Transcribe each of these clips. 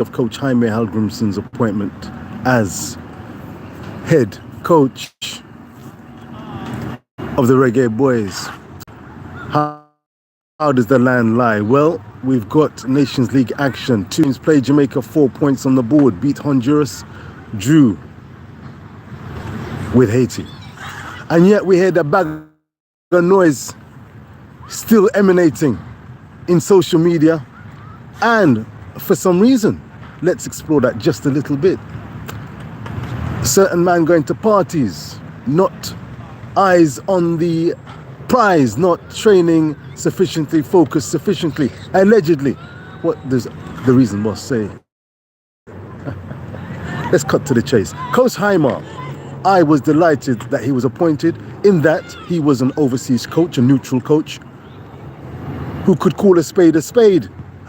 of Coach Jaime Halgrimson's appointment as head coach of the Reggae Boyz. How does the land lie? Well, we've got Nations League action. Two teams played. Jamaica 4 points on the board, beat Honduras, drew with Haiti. And yet we hear the bag of noise still emanating in social media. And for some reason, let's explore that just a little bit. Certain man going to parties, not eyes on the prize, not training sufficiently, focused sufficiently, allegedly. What does the reason was say? Let's cut to the chase. Coach Jaime, I was delighted that he was appointed, in that he was an overseas coach, a neutral coach, who could call a spade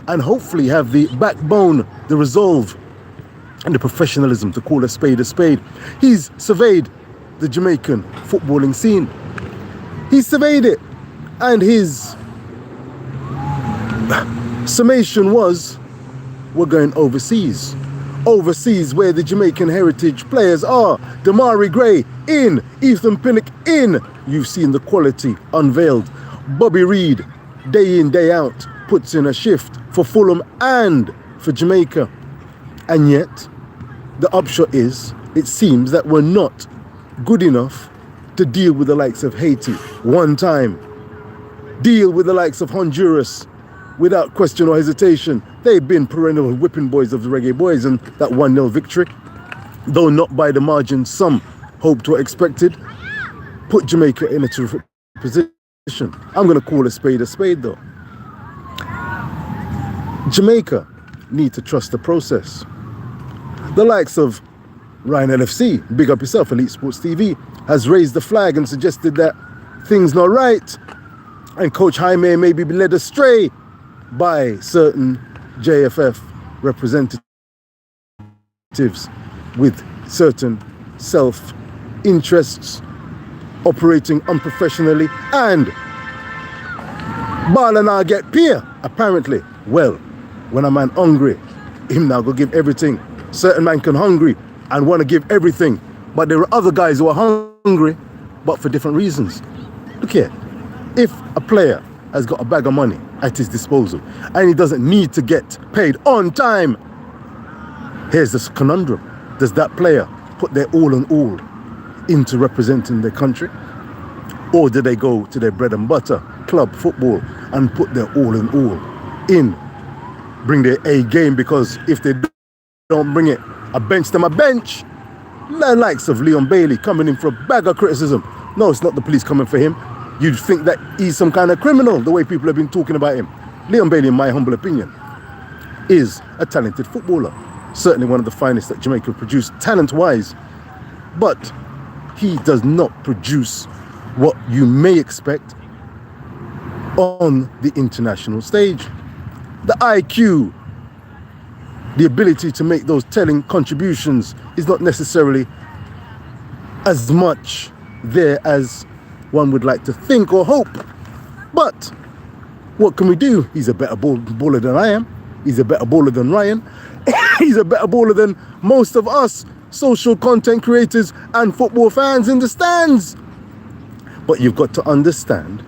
and hopefully have the backbone, the resolve, and the professionalism to call a spade a spade. He's surveyed the Jamaican footballing scene. He surveyed it, and his summation was, we're going overseas. Overseas, where the Jamaican heritage players are. Damari Gray in, Ethan Pinnock in. You've seen the quality unveiled. Bobby Reid, day in, day out, puts in a shift for Fulham and for Jamaica. And yet, the upshot is, it seems that we're not good enough to deal with the likes of Haiti one time. Deal with the likes of Honduras without question or hesitation. They've been perennial whipping boys of the Reggae Boyz, and that 1-0 victory, though not by the margin some hoped or expected, put Jamaica in a terrific position. I'm going to call a spade though. Jamaica need to trust the process. The likes of Ryan LFC, big up yourself, Elite Sports TV, has raised the flag and suggested that things not right, and Coach Jaime may be led astray by certain JFF representatives with certain self-interests operating unprofessionally, and ball and I get peer, apparently. Well, when a man hungry, him now go give everything. Certain man can hungry and want to give everything, but there are other guys who are hungry, but for different reasons. Look here, if a player has got a bag of money at his disposal and he doesn't need to get paid on time, here's this conundrum. Does that player put their all and all into representing their country? Or do they go to their bread and butter, club football, and put their all and all in, bring their A game? Because if they don't bring it, I bench them a bench. The likes of Leon Bailey coming in for a bag of criticism. No, it's not the police coming for him. You'd think that he's some kind of criminal, the way people have been talking about him. Leon Bailey, in my humble opinion, is a talented footballer. Certainly one of the finest that Jamaica produced talent-wise. But he does not produce what you may expect on the international stage. The IQ, the ability to make those telling contributions is not necessarily as much there as one would like to think or hope. But what can we do? He's a better baller than I am. He's a better baller than Ryan. He's a better baller than most of us social content creators and football fans in the stands. But you've got to understand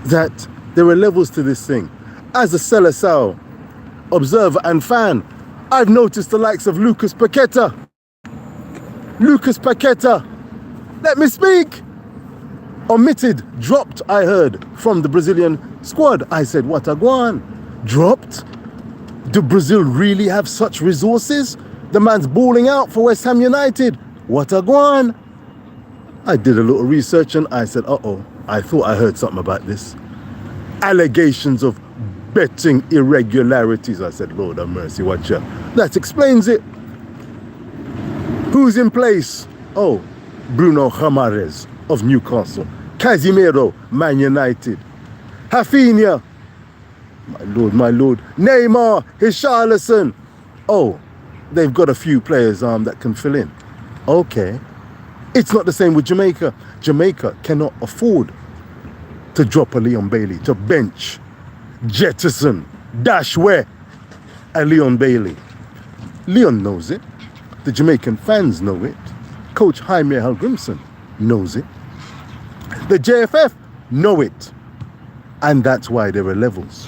that there are levels to this thing. As a Seleção observer and fan, I've noticed the likes of Lucas Paqueta. Let me speak. Omitted, dropped, I heard, from the Brazilian squad. I said, what a guan. Dropped? Do Brazil really have such resources? The man's balling out for West Ham United. What a guan. I did a little research and I said, uh-oh, I thought I heard something about this. Allegations of betting irregularities. I said, Lord have mercy, watch out. That explains it. Who's in place? Oh, Bruno Ramirez of Newcastle. Casemiro, Man United. Rafinha, my lord. Neymar, Richarlison. Oh, they've got a few players that can fill in. Okay. It's not the same with Jamaica. Jamaica cannot afford to drop a Leon Bailey, to bench, jettison, dash where a Leon Bailey. Leon knows it. The Jamaican fans know it. Coach Jaime Hallgrimsson knows it. The JFF know it. And that's why there are levels.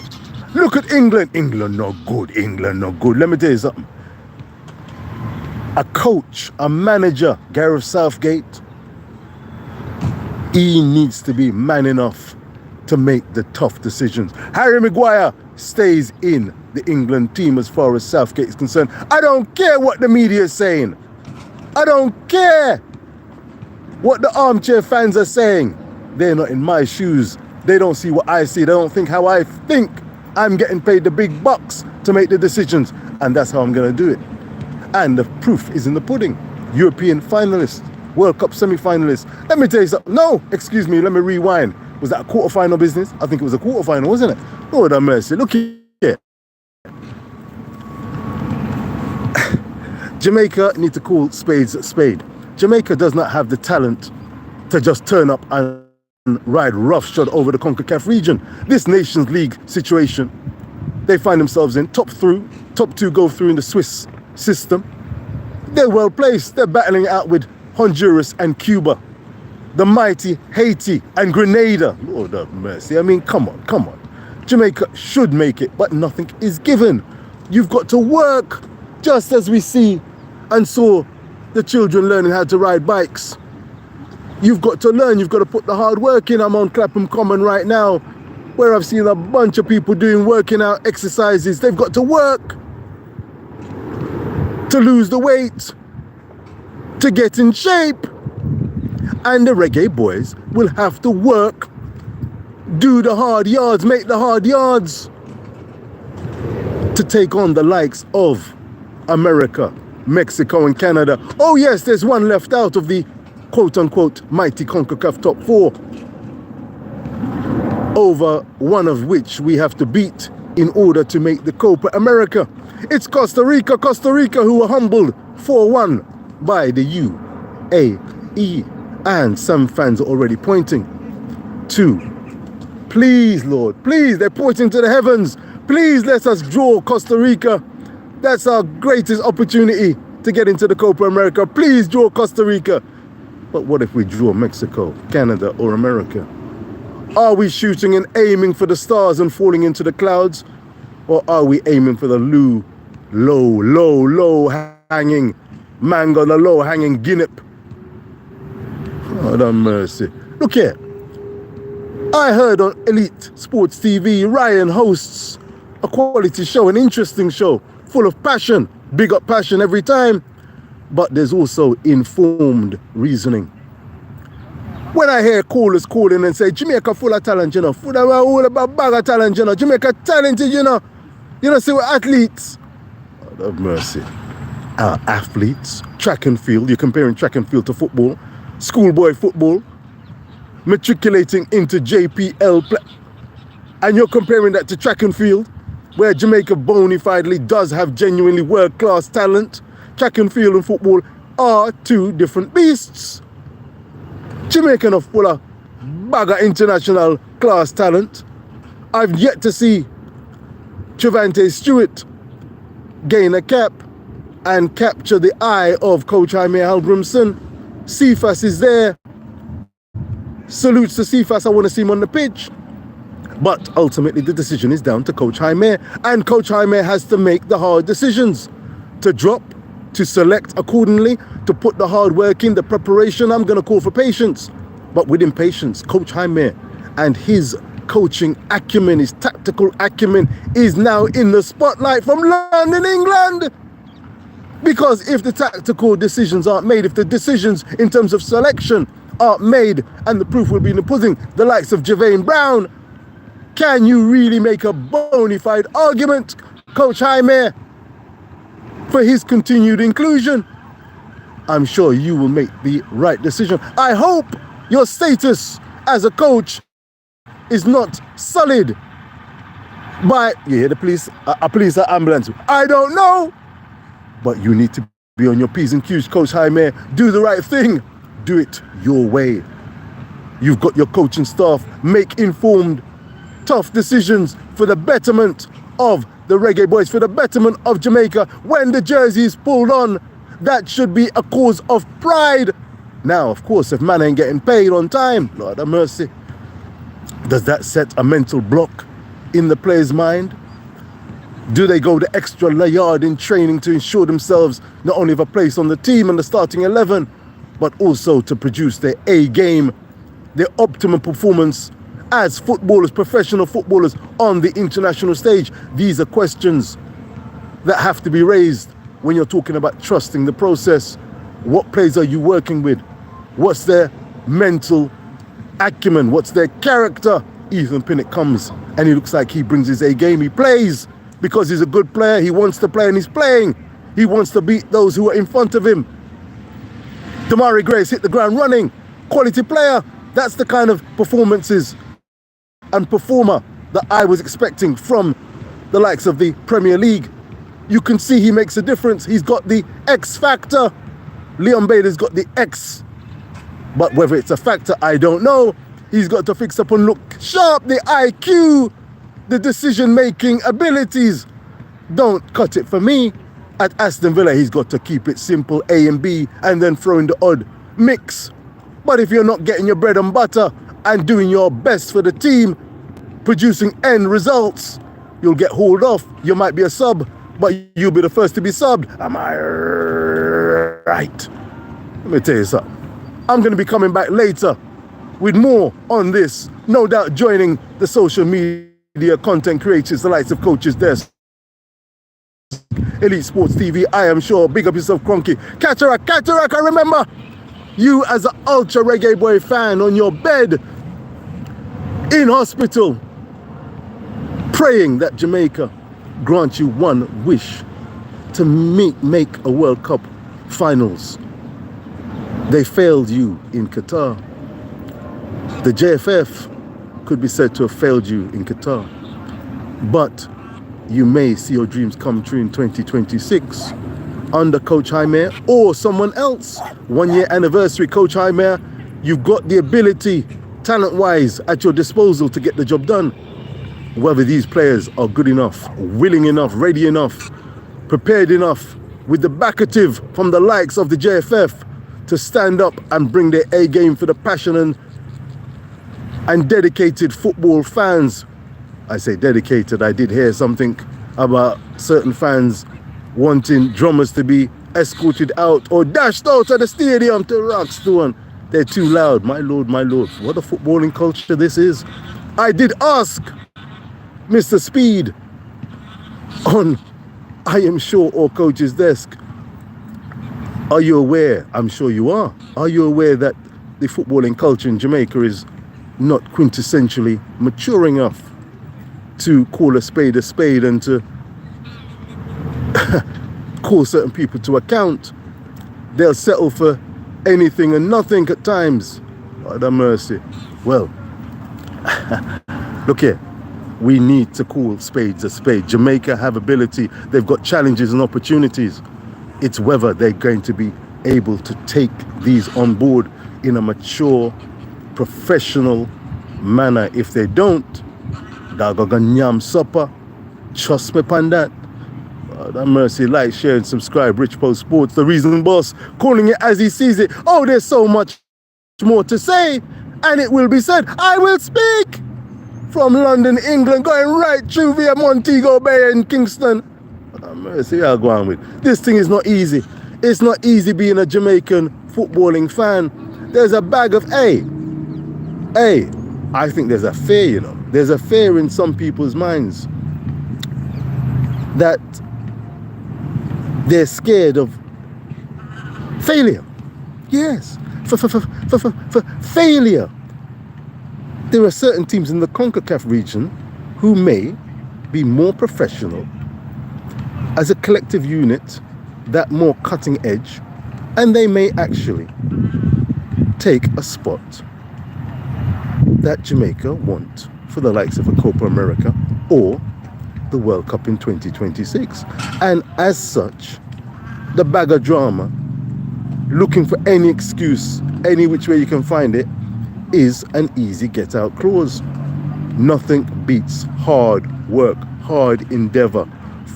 Look at England. England no good. England no good. Let me tell you something. A coach, a manager, Gareth Southgate, he needs to be man enough to make the tough decisions. Harry Maguire stays in the England team as far as Southgate is concerned. I don't care what the media is saying. I don't care what the armchair fans are saying. They're not in my shoes. They don't see what I see. They don't think how I think. I'm getting paid the big bucks to make the decisions. And that's how I'm going to do it. And the proof is in the pudding. European finalists, World Cup semi-finalists. Let me tell you something. No, excuse me, let me rewind. Was that a quarter-final business? I think it was a quarter-final, wasn't it? Lord have mercy. Look here. Jamaica need to call spades a spade. Jamaica does not have the talent to just turn up and ride roughshod over the CONCACAF region. This Nations League situation, they find themselves in top two go through in the Swiss system. They're well placed. They're battling it out with Honduras and Cuba, the mighty Haiti and Grenada. Lord have mercy. I mean, come on. Jamaica should make it, but nothing is given. You've got to work, just as we see and saw the children learning how to ride bikes. You've got to learn. You've got to put the hard work in. I'm on Clapham Common right now, where I've seen a bunch of people doing working out exercises. They've got to work to lose the weight, to get in shape. And the Reggae boys will have to work, do the hard yards, make the hard yards to take on the likes of America, Mexico and Canada. Oh yes, there's one left out of the quote-unquote mighty CONCACAF top four, over one of which we have to beat in order to make the Copa America. It's Costa Rica who were humbled 4-1 by the UAE. And some fans are already pointing to, please, Lord, please, they're pointing to the heavens. Please let us draw Costa Rica. That's our greatest opportunity to get into the Copa America. Please draw Costa Rica. But what if we draw Mexico, Canada, or America? Are we shooting and aiming for the stars and falling into the clouds? Or are we aiming for the low hanging mango, the low hanging guinea? God have mercy. Look here. I heard on Elite Sports TV, Ryan hosts a quality show, an interesting show, full of passion. Big up passion every time. But there's also informed reasoning. When I hear callers calling and say, Jamaica full of talent, you know, full of all about bag of talent, you know, Jamaica talented, you know, see what athletes. God have mercy. Our athletes, track and field, you're comparing track and field to football, schoolboy football, matriculating into JPL, and you're comparing that to track and field, where Jamaica bona fidely does have genuinely world-class talent. Track and field and football are two different beasts. Jamaica are full of bag of international class talent. I've yet to see Trevante Stewart gain a cap and capture the eye of Coach Jaime Hallgrimsson. Cephas is there. Salutes to Cephas. I want to see him on the pitch. But ultimately the decision is down to Coach Jaime. And Coach Jaime has to make the hard decisions. To drop, to select accordingly, to put the hard work in, the preparation. I'm going to call for patience. But within patience, Coach Jaime and his coaching acumen, his tactical acumen is now in the spotlight from London, England. Because if the tactical decisions aren't made, if the decisions in terms of selection aren't made, and the proof will be in the pudding, the likes of Javane Brown, can you really make a bona fide argument, Coach Jaime, for his continued inclusion? I'm sure you will make the right decision. I hope your status as a coach is not sullied by, you hear the police, a police or ambulance. I don't know. But you need to be on your P's and Q's, Coach Jaime. Do the right thing. Do it your way. You've got your coaching staff. Make informed, tough decisions for the betterment of the Reggae Boyz, for the betterment of Jamaica. When the jersey is pulled on, that should be a cause of pride. Now, of course, if man ain't getting paid on time, Lord have mercy, does that set a mental block in the player's mind? Do they go the extra yard in training to ensure themselves not only have a place on the team and the starting 11, but also to produce their A game, their optimum performance as footballers, professional footballers on the international stage? These are questions that have to be raised when you're talking about trusting the process. What players are you working with? What's their mental acumen? What's their character? Ethan Pinnock comes and he looks like he brings his A game. He plays because he's a good player. He wants to play and he's playing. He wants to beat those who are in front of him. Damari Grace hit the ground running. Quality player. That's the kind of performances and performer that I was expecting from the likes of the Premier League. You can see he makes a difference. He's got the X factor. Leon Bailey's got the X. But whether it's a factor, I don't know. He's got to fix up and look sharp. The IQ, the decision-making abilities. Don't cut it for me. At Aston Villa, he's got to keep it simple, A and B, and then throw in the odd mix. But if you're not getting your bread and butter and doing your best for the team, producing end results, you'll get hauled off. You might be a sub, but you'll be the first to be subbed. Am I right? Let me tell you something. I'm going to be coming back later with more on this. No doubt joining the social media content creators, the likes of Coach's Desk, Elite Sports TV, I am sure. Big up yourself, Cronky. Cataract, I remember you as an ultra Reggae Boy fan on your bed in hospital, praying that Jamaica grant you one wish to make a World Cup finals. They failed you in Qatar. The JFF could be said to have failed you in Qatar. But you may see your dreams come true in 2026 under Coach Jaime or someone else. 1 year anniversary, Coach Jaime. You've got the ability, talent-wise, at your disposal to get the job done. Whether these players are good enough, willing enough, ready enough, prepared enough, with the backative from the likes of the JFF to stand up and bring their A game for the passionate and dedicated football fans. I say dedicated. I did hear something about certain fans wanting drummers to be escorted out or dashed out of the stadium to Rockstone. They're too loud. My lord, what a footballing culture this is. I did ask Mr. Speed on I Am Sure or Coach's Desk, are you aware? I'm sure you are. Are you aware that the footballing culture in Jamaica is not quintessentially mature enough to call a spade and to call certain people to account? They'll settle for anything and nothing at times. God have mercy. Well, look here. We need to call spades a spade. Jamaica have ability. They've got challenges and opportunities. It's whether they're going to be able to take these on board in a mature, professional manner. If they don't, they're going to nyam supper. Trust me upon that. God have mercy. Like, share, and subscribe. Rich Post Sports, the Reason Boss, calling it as he sees it. Oh, there's so much more to say, and it will be said. I will speak from London, England, going right through via Montego Bay and Kingston. Mercy, I'll go on with. This thing is not easy. It's not easy being a Jamaican footballing fan. There's a bag of I think there's a fear, you know. There's a fear in some people's minds that they're scared of failure. Yes, for failure. There are certain teams in the CONCACAF region who may be more professional as a collective unit, that more cutting edge, and they may actually take a spot that Jamaica want for the likes of a Copa America or the World Cup in 2026. And as such, the bag of drama, looking for any excuse, any which way you can find it, is an easy get out clause. Nothing beats hard work, hard endeavor,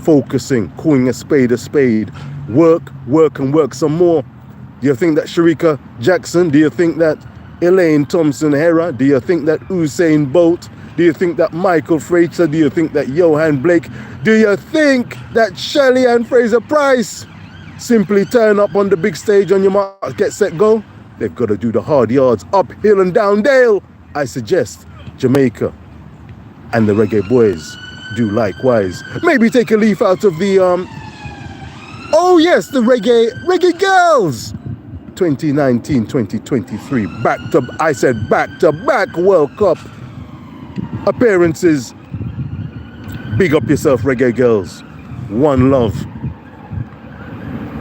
focusing, calling a spade, work, and work some more. Do you think that Sharika Jackson? Do you think that Elaine Thompson-Hera? Do you think that Usain Bolt? Do you think that Michael Fraser? Do you think that Johan Blake? Do you think that Shelley and Fraser Price simply turn up on the big stage on your mark, get set, go? They've got to do the hard yards, uphill and down dale. I suggest Jamaica and the Reggae Boyz do likewise. Maybe take a leaf out of the, oh yes, the Reggae Girls. 2019-2023, back to back World Cup appearances. Big up yourself, Reggae Girls. One love.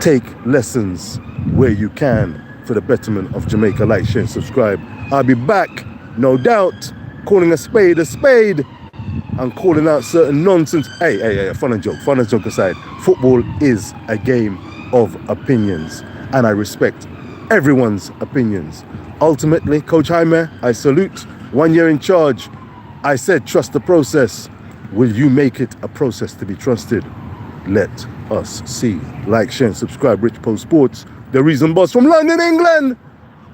Take lessons where you can for the betterment of Jamaica. Like, share, and subscribe. I'll be back, no doubt, calling a spade and calling out certain nonsense. Hey, fun and joke aside. Football is a game of opinions, and I respect everyone's opinions. Ultimately, Coach Jaime, I salute. 1 year in charge. I said trust the process. Will you make it a process to be trusted? Let us see. Like, share, and subscribe. Rich Post Sports, the Reason Boss from London, England.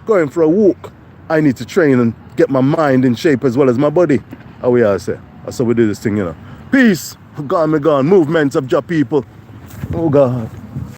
Going for a walk. I need to train and get my mind in shape as well as my body. How we are, say? That's how we do this thing, you know. Peace. God, me gone. Movements of your people. Oh, God.